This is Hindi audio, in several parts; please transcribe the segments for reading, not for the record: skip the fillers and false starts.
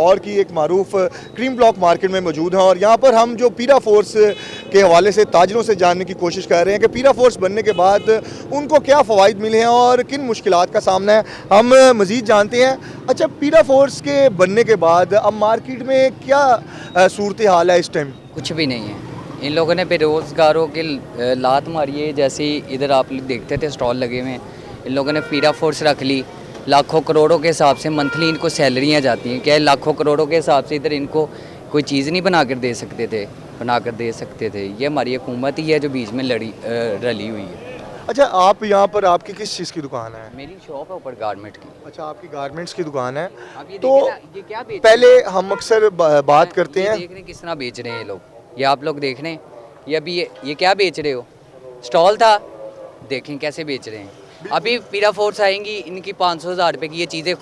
लाहौर की एक मारूफ क्रीम ब्लॉक मार्केट में मौजूद हैं और यहाँ पर हम जो पीरा फोर्स के हवाले से ताजरों से जानने की कोशिश कर रहे हैं कि पीरा फोर्स बनने के बाद उनको क्या फ़वाइद मिले हैं और किन मुश्किलात का सामना है, हम मज़ीद जानते हैं। अच्छा, पीरा फोर्स के बनने के बाद अब मार्केट में क्या सूरत हाल है इस टाइम? कुछ भी नहीं है। इन लोगों ने बेरोज़गारों की लात मारी है। जैसे ही इधर आप लोग देखते थे स्टॉल लगे हुए हैं, इन लोगों ने पीरा फोर्स रख ली। लाखों करोड़ों के हिसाब से मंथली इनको सैलरियाँ जाती हैं। क्या लाखों करोड़ों के हिसाब से इधर इनको कोई चीज़ नहीं बना कर दे सकते थे। ये हमारी हुकूमत ही है जो बीच में रली हुई है। अच्छा, आप यहाँ पर आपकी किस चीज़ की दुकान है? मेरी शॉप है ऊपर गारमेंट की। अच्छा, आपकी गारमेंट्स की दुकान है। आप ये तो देखिए ना, ये क्या बेच पहले हम अक्सर बात करते हैं, देख रहे हैं किस तरह बेच रहे हैं ये लोग। ये आप लोग देख रहे हैं, ये अभी ये क्या बेच रहे हो? स्टॉल था, देखें कैसे बेच रहे हैं। अभी पीरा फोर्स आएंगी, इनकी 500,000 रुपये की ये चीज़ें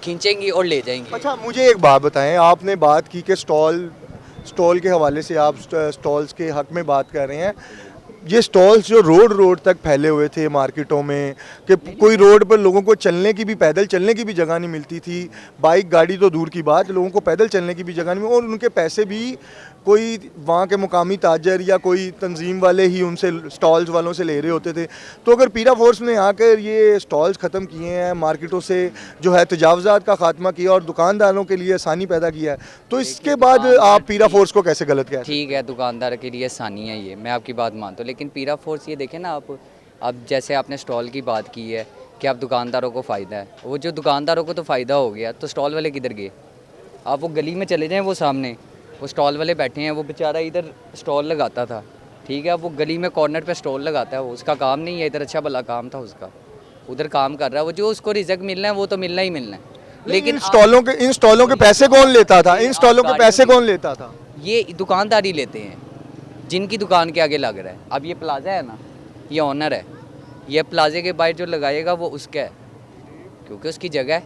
खींचेंगी और ले जाएंगी। अच्छा मुझे एक बात बताएं, आपने बात की कि स्टॉल के हवाले से आप स्टॉल्स के हक में बात कर रहे हैं। ये स्टॉल्स जो रोड तक फैले हुए थे मार्केटों में, कि कोई रोड पर लोगों को चलने की भी, पैदल चलने की भी जगह नहीं मिलती थी। बाइक गाड़ी तो दूर की बात, लोगों को पैदल चलने की भी जगह नहीं मिली और उनके पैसे भी कोई वहाँ के मुकामी ताजर या कोई तंजीम वाले ही उनसे, स्टॉल्स वालों से ले रहे होते थे। तो अगर पीरा फोर्स ने आकर ये स्टॉल्स ख़त्म किए हैं, मार्केटों से जो है तजावज़ात का खात्मा किया और दुकानदारों के लिए आसानी पैदा किया है, तो इसके बाद आप पीरा फोर्स को कैसे गलत कह रहे हैं? ठीक है, दुकानदार के लिए आसानी है, ये मैं आपकी बात मानता हूँ, लेकिन पीरा फोर्स ये देखें ना आप, अब जैसे आपने स्टॉल की बात की है कि आप दुकानदारों को फ़ायदा है, वो जो दुकानदारों को तो फ़ायदा हो गया, तो स्टॉल वाले किधर गए? आप वो गली में चले जाएं, वो सामने वो स्टॉल वाले बैठे हैं, वो बेचारा इधर स्टॉल लगाता था, ठीक है, वो गली में कॉर्नर पे स्टॉल लगाता है, वो उसका काम नहीं है, इधर अच्छा भला काम था उसका, उधर काम कर रहा है, वो जो उसको रिजक मिलना है वो तो मिलना ही मिलना है। लेकिन इन स्टॉलों के पैसे कौन लेता था? इन स्टॉलों के पैसे कौन लेता था? ये दुकानदार ही लेते हैं, जिनकी दुकान के आगे लग रहा है। अब ये प्लाजा है ना, ये ऑनर है, ये प्लाजे के बाहर जो लगाएगा वो उसका है, क्योंकि उसकी जगह है,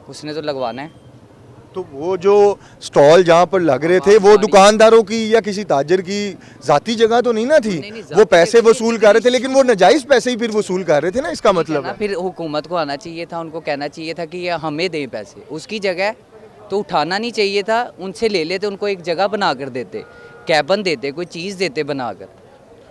उसने तो लगवाना है। तो वो जो स्टॉल जहाँ पर लग रहे थे वो दुकानदारों की या किसी ताजर की ज़ाती जगह तो नहीं ना थी? नहीं, वो पैसे वसूल कर रहे थे, लेकिन वो नाजायज़ पैसे ही फिर वसूल कर रहे थे ना, इसका मतलब है। फिर हुकूमत को आना चाहिए था, उनको कहना चाहिए था कि ये हमें दें पैसे, उसकी जगह तो उठाना नहीं चाहिए था, उनसे ले लेते, उनको एक जगह बना कर देते, कैबन देते, कोई चीज़ देते बनाकर।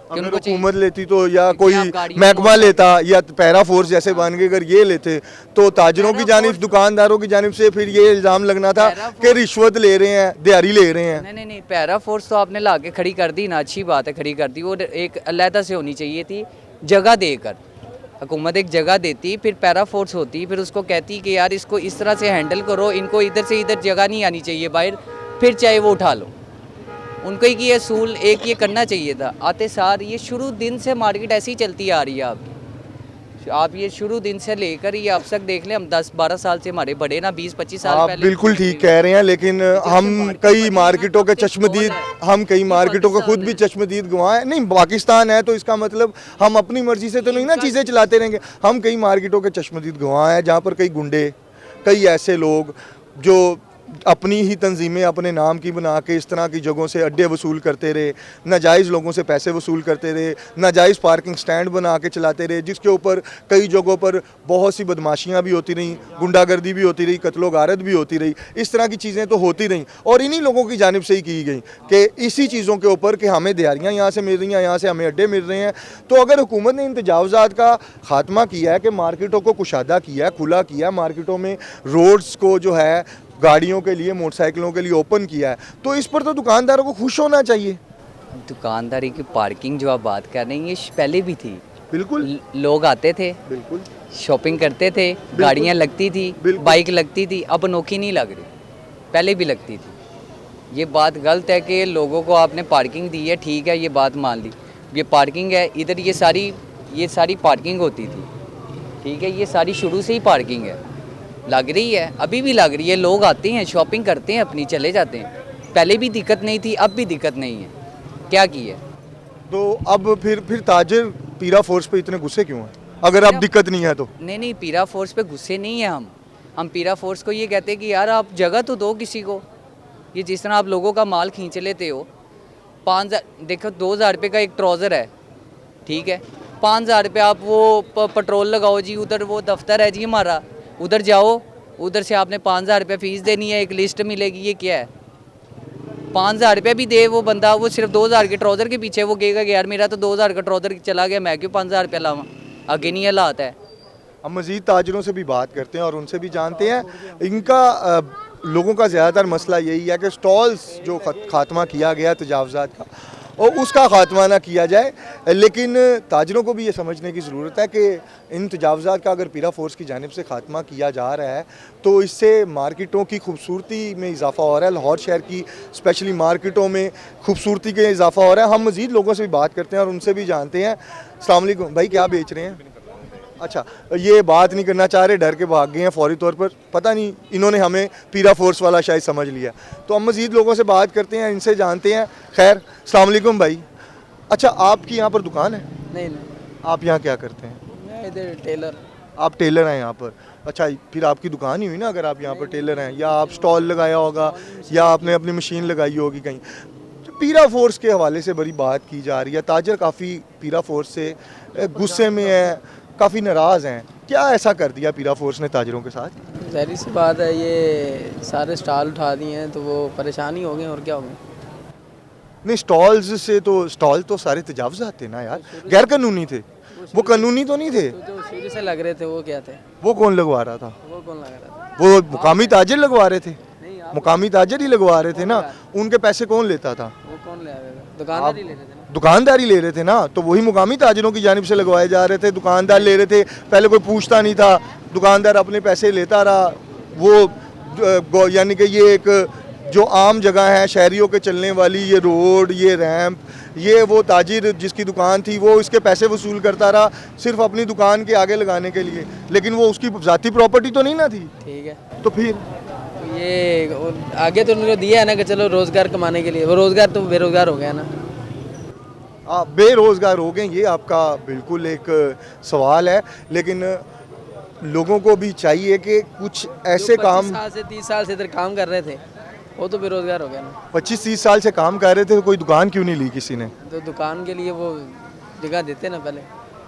अगर हुकूमत लेती तो, या कोई महकमा लेता, या पैरा फोर्स जैसे बन के अगर ये लेते, तो ताजरों की जानिब, दुकानदारों की जानिब से फिर ये इल्ज़ाम लगना था कि रिश्वत ले रहे हैं, दिहाड़ी ले रहे हैं। नहीं, पैरा फोर्स तो आपने ला के खड़ी कर दी ना, अच्छी बात है, खड़ी कर दी, वो एक अलहदा से होनी चाहिए थी, जगह देकर। हुकूमत एक जगह देती, फिर पैरा फोर्स होती, फिर उसको कहती कि यार इसको इस तरह से हैंडल करो, इनको इधर से इधर जगह नहीं आनी चाहिए बाहर, फिर चाहे वो उठा लो। उनको एक ये असूल एक ये करना चाहिए था। आते सार ये शुरू दिन से मार्केट ऐसी ही चलती आ रही है आपकी, आप ये शुरू दिन से लेकर ये अब तक देख लें, हम 10-12 साल से, हमारे बड़े ना 20-25 साल आप पहले। बिल्कुल ठीक कह रहे हैं, लेकिन हम कई मार्केटों के चश्मदीद, हम कई मार्केटों का खुद भी चश्मदीद गवाह हैं। नहीं, पाकिस्तान है तो इसका मतलब हम अपनी मर्जी से तो नहीं ना चीज़ें चलाते रहेंगे। हम कई मार्केटों के चश्मदीद गवाह हैं जहाँ पर कई गुंडे, कई ऐसे लोग जो अपनी ही तंजीमें अपने नाम की बना के इस तरह की जगहों से अड्डे वसूल करते रहे, नाजायज़ लोगों से पैसे वसूल करते रहे, नाजायज़ पार्किंग स्टैंड बना के चलाते रहे, जिसके ऊपर कई जगहों पर बहुत सी बदमाशियाँ भी होती रहीं, गुंडागर्दी भी होती रही, कत्लो गारत भी होती रही, इस तरह की चीज़ें तो होती रहीं और इन्हीं लोगों की जानिब से ही की गई कि इसी चीज़ों के ऊपर कि हमें दिहाड़ियाँ यहाँ से मिल रही हैं, यहाँ से हमें अड्डे मिल रहे हैं। तो अगर हुकूमत ने इन तजावज़ात का खात्मा किया है कि मार्केटों को कुशादा किया, खुला किया, मार्केटों में रोड्स को जो है गाड़ियों के लिए, मोटरसाइकिलों के लिए ओपन किया है, तो इस पर तो दुकानदारों को खुश होना चाहिए। दुकानदारी की पार्किंग जो आप बात कर रहे हैं, ये पहले भी थी। बिल्कुल, लोग आते थे, बिल्कुल शॉपिंग करते थे, गाड़ियाँ लगती थी, बाइक लगती थी, अब अनोखी नहीं लग रही, पहले भी लगती थी। ये बात गलत है कि लोगों को आपने पार्किंग दी है, ठीक है, ये बात मान ली, ये पार्किंग है, इधर ये सारी पार्किंग होती थी, ठीक है, ये सारी शुरू से ही पार्किंग है, लग रही है, अभी भी लग रही है, लोग आते हैं, शॉपिंग करते हैं, अपनी चले जाते हैं। पहले भी दिक्कत नहीं थी, अब भी दिक्कत नहीं है, क्या की है? तो अब फिर ताजर पीरा फोर्स पे इतने गुस्से क्यों हैं, अगर अब दिक्कत नहीं है तो? नहीं, पीरा फोर्स पे गुस्से नहीं है हम पीरा फोर्स को ये कहते हैं कि यार आप जगह तो दो किसी को। ये जिस तरह आप लोगों का माल खींच लेते हो, 5,000, देखो 2,000 रुपये का एक ट्राउज़र है, ठीक है, 5,000 रुपये आप वो पेट्रोल लगाओ जी, उधर वो दफ्तर है जी हमारा, उधर जाओ, उधर से आपने 5,000 रुपये फ़ीस देनी है, एक लिस्ट मिलेगी, ये क्या है? 5,000 रुपये भी दे वो बंदा, वो सिर्फ 2,000 के ट्राउज़र के पीछे वो कहेगा कि यार मेरा तो 2,000 का ट्राउज़र चला गया, मैं क्यों 5,000 रुपये लाऊँ? आगे नहीं हालात है। हम मज़ीद ताजरों से भी बात करते हैं और उनसे भी जानते हैं। इनका लोगों का ज़्यादातर मसला यही है कि स्टॉल्स जो खात्मा किया गया तजावज़ात का, और उसका खात्मा ना किया जाए। लेकिन ताजरों को भी ये समझने की ज़रूरत है कि इन तजावज़ात का अगर पीरा फोर्स की जानिब से खात्मा किया जा रहा है तो इससे मार्केटों की खूबसूरती में इजाफ़ा हो रहा है। लाहौर शहर की स्पेशली मार्केटों में खूबसूरती के इजाफ़ा हो रहा है। हम मज़ीद लोगों से भी बात करते हैं और उनसे भी जानते हैं। अस्सलाम वालेकुम भाई, क्या बेच रहे हैं? अच्छा, ये बात नहीं करना चाह रहे, डर के भाग गए हैं फौरी तौर पर, पता नहीं इन्होंने हमें पीरा फोर्स वाला शायद समझ लिया। तो हम मज़ीद लोगों से बात करते हैं, इनसे जानते हैं। खैर, अस्सलाम वालेकुम भाई। अच्छा, आपकी यहाँ पर दुकान है? नहीं नहीं, आप यहाँ क्या करते हैं? मैं इधर टेलर। आप टेलर हैं यहाँ पर? अच्छा, फिर आपकी दुकान ही हुई ना अगर आप यहाँ पर टेलर हैं, या आप स्टॉल लगाया होगा या आपने अपनी मशीन लगाई होगी कहीं। तो पीरा फोर्स के हवाले से बड़ी बात की जा रही है, ताजर काफ़ी पीरा फोर्स से गुस्से में है, काफ़ी नाराज़ हैं। क्या ऐसा कर दिया पीरा फोर्स ने ताजरों के साथ? ज़ाहिर सी बात है, ये सारे स्टॉल उठा दिए हैं तो वो परेशानी हो गए, और क्या हो गया। नहीं, स्टॉल्स से तो स्टॉल तो सारे तजावज़ात थे ना यार, गैर कानूनी थे, वो कानूनी तो नहीं थे। तो जो शुरू से लग रहे थे वो क्या थे? वो कौन लगवा रहा था? वो कौन लग रहा था? वो मुकामी ताजिर लगवा रहे थे। नहीं, आप मुकामी ताजिर ही लगवा रहे थे ना, उनके पैसे कौन लेता था? वो कौन ले आएगा? दुकानदार ही ले रहे थे ना। दुकानदारी ले रहे थे ना, तो वही मुकामी ताजिरों की जानिब से लगवाए जा रहे थे। दुकानदार ले रहे थे, पहले कोई पूछता नहीं था, दुकानदार अपने पैसे लेता रहा। वो यानी कि ये एक जो आम जगह है शहरियों के चलने वाली, ये रोड, ये रैंप, ये वो ताजिर जिसकी दुकान थी वो इसके पैसे वसूल करता रहा सिर्फ अपनी दुकान के आगे लगाने के लिए, लेकिन वो उसकी ज़ाती प्रॉपर्टी तो नहीं ना थी। ठीक है, तो फिर तो ये आगे तो उनको दिया है ना कि चलो रोज़गार कमाने के लिए, वो रोज़गार तो बेरोज़गार हो गया ना। आप बेरोज़गार हो गए, ये आपका बिल्कुल एक सवाल है। लेकिन लोगों को भी चाहिए कि कुछ ऐसे जो 25 काम, साल से 30 साल से इधर काम कर रहे थे वो तो बेरोज़गार हो गया ना। 25-30 साल से काम कर रहे थे, तो कोई दुकान क्यों नहीं ली किसी ने? तो दुकान के लिए वो जगह देते ना पहले।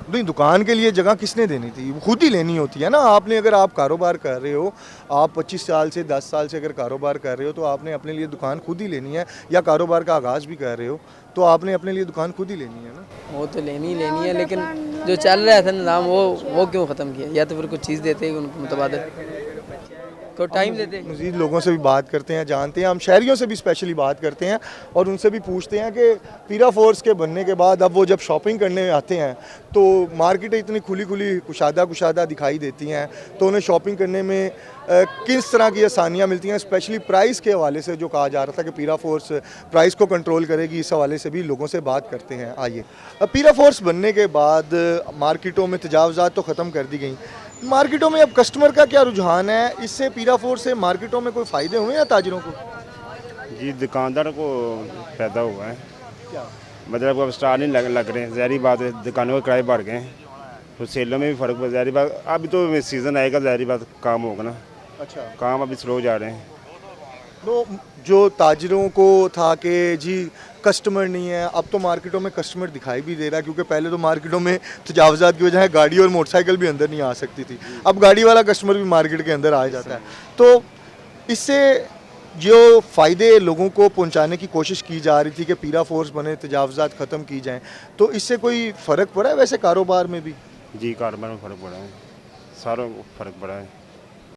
नहीं, दुकान के लिए जगह किसने देनी थी? वो खुद ही लेनी होती है ना। आपने अगर आप कारोबार कर रहे हो, आप 25 साल से 10 साल से अगर कारोबार कर रहे हो तो आपने अपने लिए दुकान खुद ही लेनी है, या कारोबार का आगाज़ भी कर रहे हो तो आपने अपने लिए दुकान खुद ही लेनी है ना। वो तो लेनी ही लेनी है, लेकिन जो चल रहा था निज़ाम वो क्यों ख़त्म किया? या तो फिर कुछ चीज़ देते उनको मुतबादल, को टाइम देते। मज़ीद लोगों से भी बात करते हैं, जानते हैं। हम शहरियों से भी स्पेशली बात करते हैं और उनसे भी पूछते हैं कि पीरा फोर्स के बनने के बाद अब वो जब शॉपिंग करने आते हैं तो मार्केटें इतनी खुली खुली कुशादा दिखाई देती हैं, तो उन्हें शॉपिंग करने में किस तरह की आसानियाँ मिलती हैं, स्पेशली प्राइस के हवाले से जो कहा जा रहा था कि पीरा फोर्स प्राइस को कंट्रोल करेगी, इस हवाले से भी लोगों से बात करते हैं। आइए, अब पीरा फोर्स बनने के बाद मार्केटों में तजावज़ात तो ख़त्म कर दी गई, मार्केटों में अब कस्टमर का क्या रुझान है? इससे पीरा फोर्स से मार्केटों में कोई फ़ायदे हुए हैं ताजिरों को? जी, दुकानदार को फ़ायदा हुआ है। क्या? मतलब अब स्टार नहीं लग रहे हैं, ज़ाहिर बात है, दुकानों के किराए बढ़ गए हैं, तो सेलों में भी फ़र्क पड़, ज़ाहिर बात अभी तो सीज़न आएगा, ज़ाहिर बात काम होगा ना। अच्छा, काम अभी स्लो जा रहे हैं। तो जो ताजिरों को था कि जी कस्टमर नहीं है, अब तो मार्केटों में कस्टमर दिखाई भी दे रहा है, क्योंकि पहले तो मार्केटों में तजावज़ात की वजह गाड़ी और मोटरसाइकिल भी अंदर नहीं आ सकती थी, अब गाड़ी वाला कस्टमर भी मार्केट के अंदर आ जाता है। तो इससे जो फ़ायदे लोगों को पहुंचाने की कोशिश की जा रही थी कि पीरा फोर्स बने, तजावज़ात ख़त्म की जाएं, तो इससे कोई फ़र्क पड़ा है वैसे कारोबार में भी? जी, कारोबार में फ़र्क पड़ा है, सारों को फ़र्क पड़ा है।